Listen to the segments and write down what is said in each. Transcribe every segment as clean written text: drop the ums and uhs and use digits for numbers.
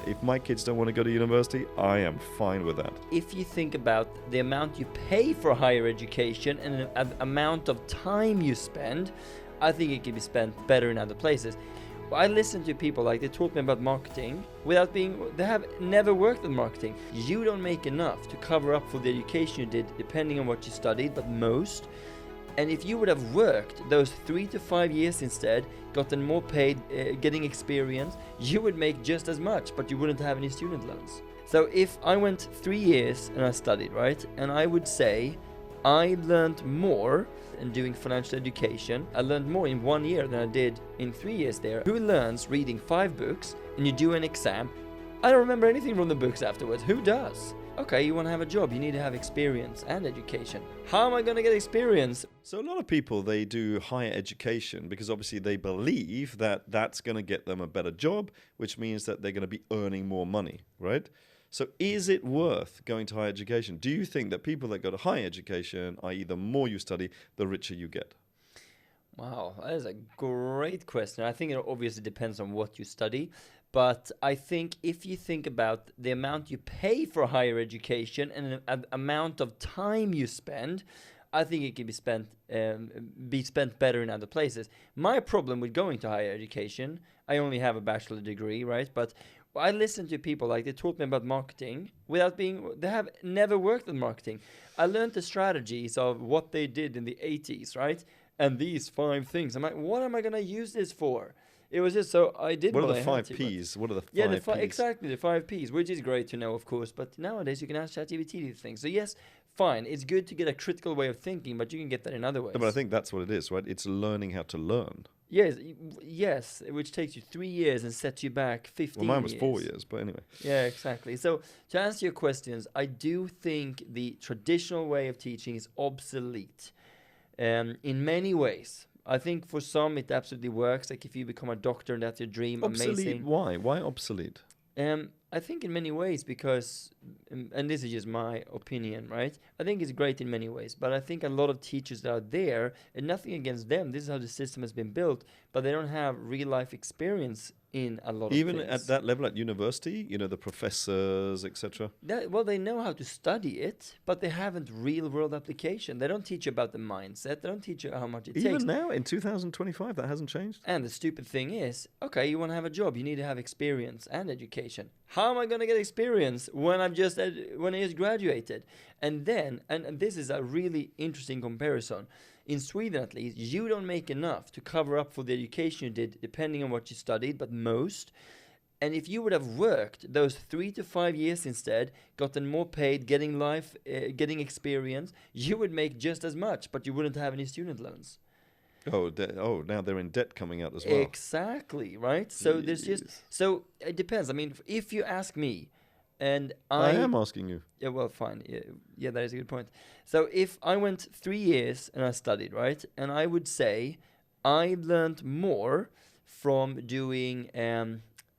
If my kids don't want to go to university, I am fine with that. If you think about the amount you pay for higher education and the amount of time you spend, I think it can be spent better in other places. I listen to people like they talk me about marketing they have never worked in marketing. You don't make enough to cover up for the education you did, depending on what you studied, but most. And if you would have worked those 3 to 5 years instead, gotten more paid, getting experience, you would make just as much, but you wouldn't have any student loans. So if I went 3 years and I studied, right, and I would say I learned more in doing financial education. I learned more in 1 year than I did in 3 years there. Who learns reading 5 books and you do an exam? I don't remember anything from the books afterwards. Who does? Okay, you want to have a job, you need to have experience and education. How am I going to get experience? So a lot of people, they do higher education because obviously they believe that that's going to get them a better job, which means that they're going to be earning more money, right? So is it worth going to higher education? Do you think that people that go to higher education, i.e. the more you study, the richer you get? Wow, that is a great question. I think it obviously depends on what you study. But I think if you think about the amount you pay for higher education and the amount of time you spend, I think it can be spent better in other places. My problem with going to higher education, I only have a bachelor degree, right? But I listen to people like they talk me about marketing they have never worked in marketing. I learned the strategies of what they did in the 80s, right? And these 5 things. I'm like, what am I going to use this for? It was just so I did. What are the 5 P's? What are the 5 P's? Exactly, the 5 P's, which is great to know, of course. But nowadays you can ask ChatGPT these things. So yes, fine. It's good to get a critical way of thinking, but you can get that in other ways. No, but I think that's what it is, right? It's learning how to learn. Yes, which takes you 3 years and sets you back 15 years. Well, mine was 4 years, but anyway. Yeah, exactly. So to answer your questions, I do think the traditional way of teaching is obsolete in many ways. I think for some it absolutely works. Like if you become a doctor and that's your dream, obsolete, amazing. Why? Why obsolete? I think in many ways because, and this is just my opinion, right? I think it's great in many ways, but I think a lot of teachers that are there, and nothing against them, this is how the system has been built, but they don't have real life experience in a lot of Even things. at that level at university, you know, the professors, etc. Well, they know how to study it, but they haven't real world application. They don't teach you about the mindset. They don't teach you how much it takes. Even now, in 2025, that hasn't changed? And the stupid thing is, okay, you want to have a job, you need to have experience and education. How am I going to get experience when I just graduated? And then, and this is a really interesting comparison. In Sweden, at least, you don't make enough to cover up for the education you did, depending on what you studied, but most. And if you would have worked those 3 to 5 years instead, gotten more paid, getting experience, you would make just as much, but you wouldn't have any student loans. Now they're in debt coming out as well. Exactly, right? So so it depends. I mean, if you ask me, and I am asking you. Yeah, well, fine. Yeah, that is a good point. So if I went 3 years and I studied, right, and I would say I learned more from doing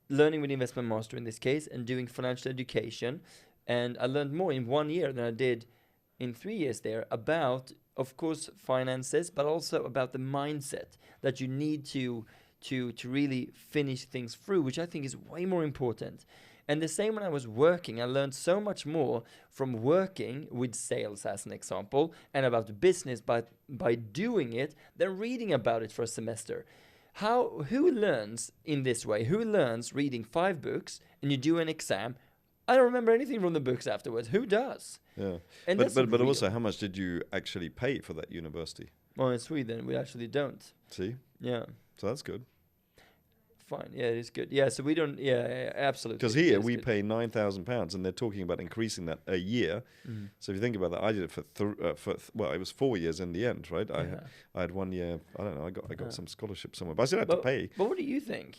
learning with investment master in this case and doing financial education, and I learned more in 1 year than I did in 3 years there about, of course, finances, but also about the mindset that you need to really finish things through, which I think is way more important. And the same when I was working, I learned so much more from working with sales, as an example, and about business by doing it than reading about it for a semester. Who learns in this way? Who learns reading 5 books and you do an exam? I don't remember anything from the books afterwards. Who does? Yeah, and but also, how much did you actually pay for that university? Well, in Sweden, we actually don't. See? Yeah. So that's good. Fine. Yeah, it's good. Yeah, so we don't. Yeah, absolutely. Because here we pay £9,000, and they're talking about increasing that a year. Mm. So if you think about that, I did it for it was 4 years in the end, right? Yeah. I had 1 year. I don't know. I got some scholarship somewhere, but I still had to pay. But what do you think?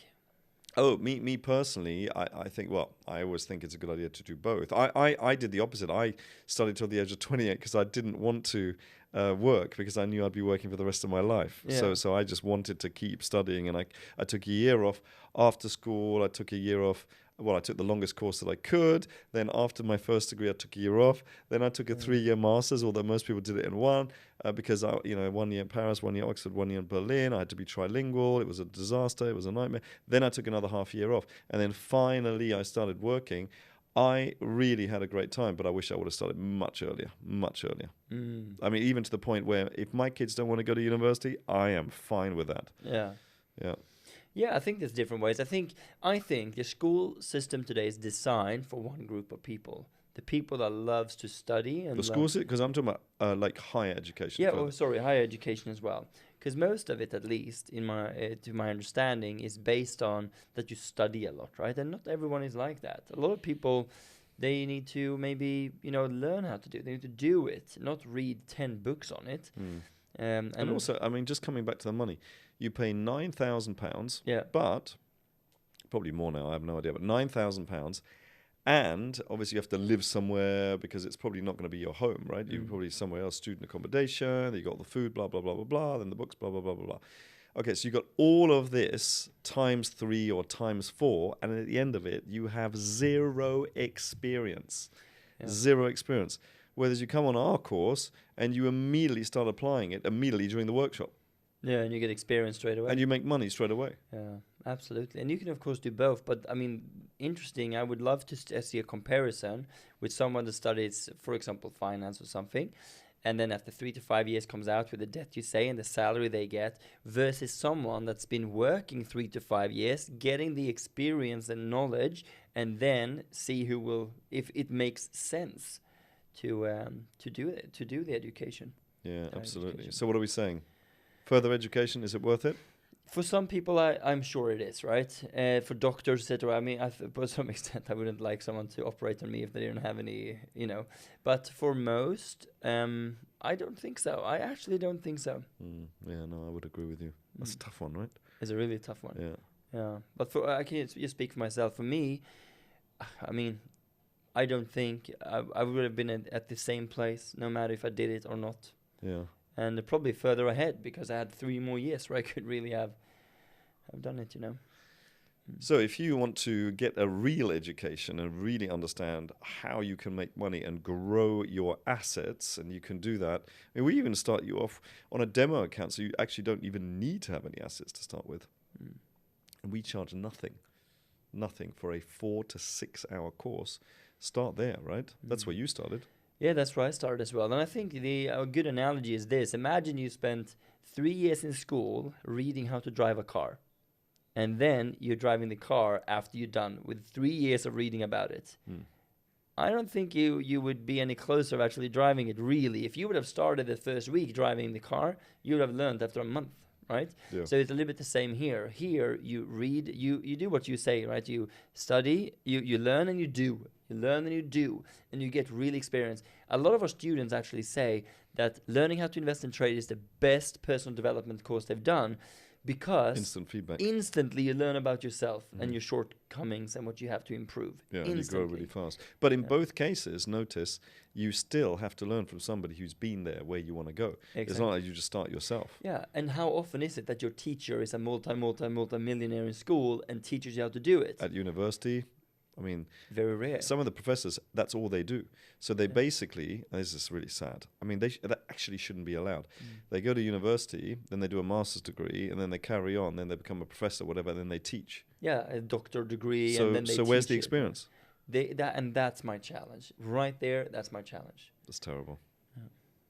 Oh, me personally, I think, well, I always think it's a good idea to do both. I did the opposite. I studied till the age of 28 because I didn't want to work because I knew I'd be working for the rest of my life. Yeah. So I just wanted to keep studying, and I took a year off after school. I took a year off well, I took the longest course that I could. Then after my first degree, I took a year off. Then I took a 3-year master's, although most people did it in one, because 1 year in Paris, 1 year Oxford, 1 year in Berlin. I had to be trilingual. It was a disaster. It was a nightmare. Then I took another half year off. And then finally I started working. I really had a great time, but I wish I would have started much earlier, much earlier. I mean, even to the point where if my kids don't want to go to university, I am fine with that. Yeah. Yeah. Yeah, I think there's different ways. I think the school system today is designed for one group of people. The people that loves to study and the school system, because I'm talking about like higher education. Yeah, higher education as well. Because most of it, at least in to my understanding, is based on that you study a lot, right? And not everyone is like that. A lot of people, they need to maybe learn how to do it. They need to do it, not read 10 books on it. And also, I mean, just coming back to the money, you pay £9,000. Yeah. But probably more now. I have no idea. But £9,000. And obviously you have to live somewhere because it's probably not going to be your home, right? You're probably somewhere else, student accommodation, you got the food, blah, blah, blah, blah, blah, then the books, blah, blah, blah, blah, blah. Okay, so you got all of this times 3 or times 4, and at the end of it, you have zero experience. Yeah. Zero experience. Whereas you come on our course and you immediately start applying it immediately during the workshop. Yeah, and you get experience straight away. And you make money straight away. Yeah, absolutely. And you can, of course, do both. But, I mean, interesting. I would love to see a comparison with someone that studies, for example, finance or something. And then after 3 to 5 years comes out with the debt, you say, and the salary they get, versus someone that's been working 3 to 5 years, getting the experience and knowledge, and then see who will, if it makes sense to do the education. Yeah, absolutely. Education. So what are we saying? Further education, is it worth it? For some people, I'm sure it is, right? For doctors, etc. I mean, to some extent, I wouldn't like someone to operate on me if they didn't have any, But for most, I don't think so. I actually don't think so. Yeah, no, I would agree with you. That's a tough one, right? It's a really tough one. Yeah. Yeah. But I can just speak for myself. For me, I mean, I don't think I would have been at the same place, no matter if I did it or not. Yeah. And probably further ahead because I had 3 more years where I could really have done it, So if you want to get a real education and really understand how you can make money and grow your assets, and you can do that, I mean, we even start you off on a demo account, so you actually don't even need to have any assets to start with. And we charge nothing for a 4 to 6 hour course. Start there, right? That's where you started. Yeah, that's where I started as well. And I think a good analogy is this. Imagine you spent 3 years in school reading how to drive a car. And then you're driving the car after you're done with 3 years of reading about it. I don't think you would be any closer of actually driving it, really. If you would have started the first week driving the car, you would have learned after a month, right? Yeah. So it's a little bit the same here. Here, you read, you do what you say, right? You study, you learn and you do. You learn and you do, and you get real experience. A lot of our students actually say that learning how to invest and trade is the best personal development course they've done because instant feedback. Instantly you learn about yourself and your shortcomings and what you have to improve. Yeah, and you grow really fast. But in both cases, notice you still have to learn from somebody who's been there where you want to go. Exactly. It's not like you just start yourself. Yeah, and how often is it that your teacher is a multi-millionaire in school and teaches you how to do it? At university, I mean, very rare. Some of the professors, that's all they do. So they basically, and this is really sad. I mean, that actually shouldn't be allowed. They go to university, then they do a master's degree, and then they carry on, then they become a professor, whatever, then they teach. Yeah, a doctor degree, and then they teach. So where's the experience? And that's my challenge. Right there, that's my challenge. That's terrible. Yeah.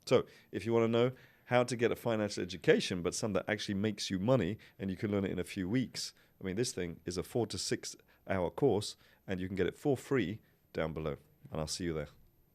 So if you want to know how to get a financial education, but something that actually makes you money, and you can learn it in a few weeks, I mean, this thing is a 4 to 6 hour course, and you can get it for free down below. And I'll see you there.